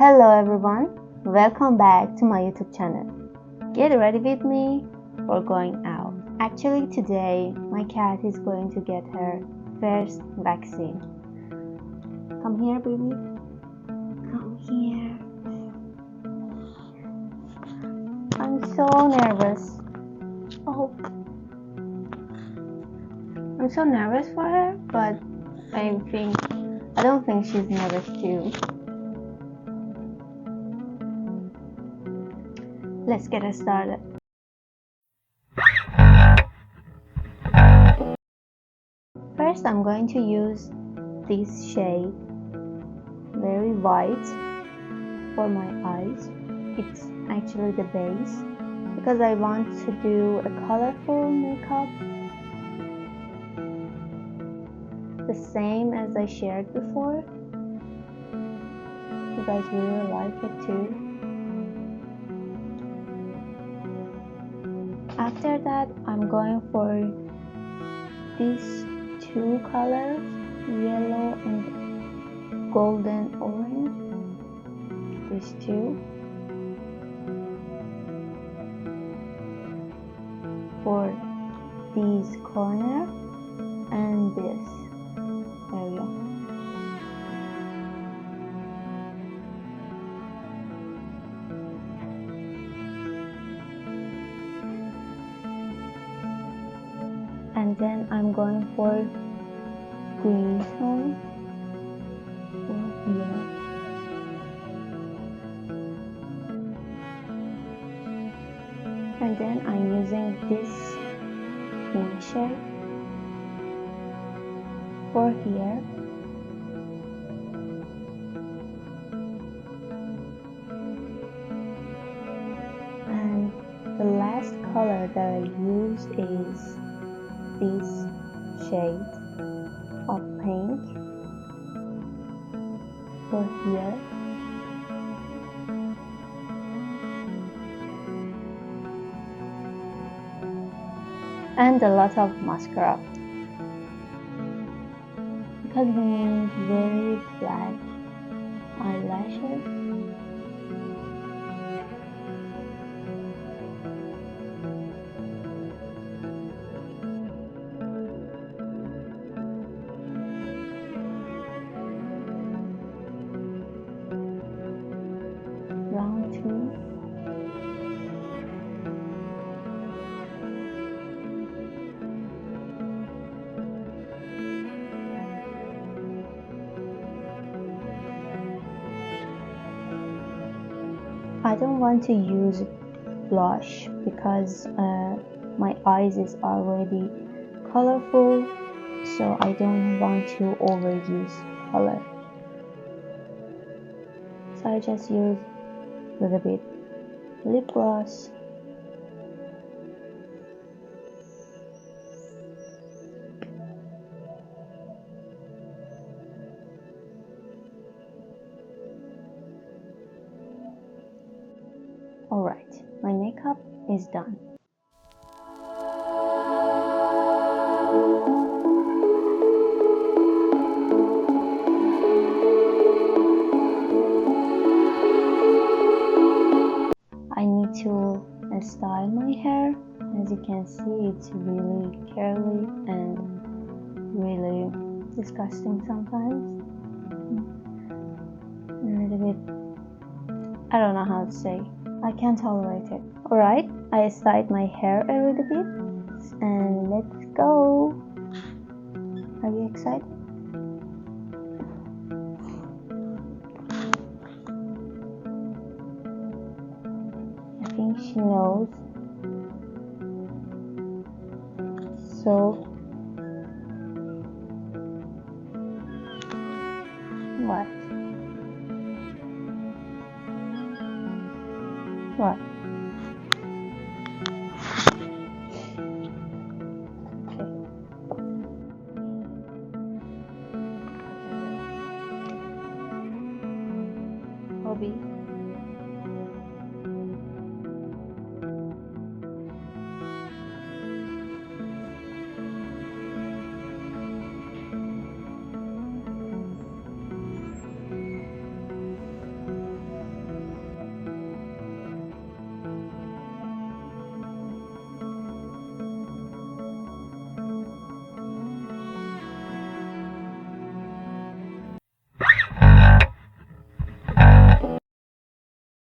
Hello everyone, welcome back to my YouTube channel. Get ready with me for going out. Actually today my cat is going to get her first vaccine. Come here baby. Come here. I'm so nervous. Oh. I'm so nervous for her, but I don't think she's nervous too. Let's get it started. First, I'm going to use this shade, very white, for my eyes. It's actually the base because I want to do a colorful makeup, the same as I shared before. You guys really like it too. After that, I'm going for these two colors, yellow and golden orange. These two for these corner and this area. And then I'm going for green tone for here. And then I'm using this pink shade for here. And the last color that I used is this shade of pink for here. And a lot of mascara because we need very black eyelashes. Round two. I don't want to use blush because my eyes is already colorful, so I don't want to overuse color. So I just use a little bit lip gloss. Alright, my makeup is done. I need to style my hair. As you can see, it's really curly and really disgusting sometimes. A little bit, I don't know how to say. I can't tolerate it. Alright, I styled my hair a little bit and let's go. Are you excited? I think she knows. So, what? What? Okay. Hobby.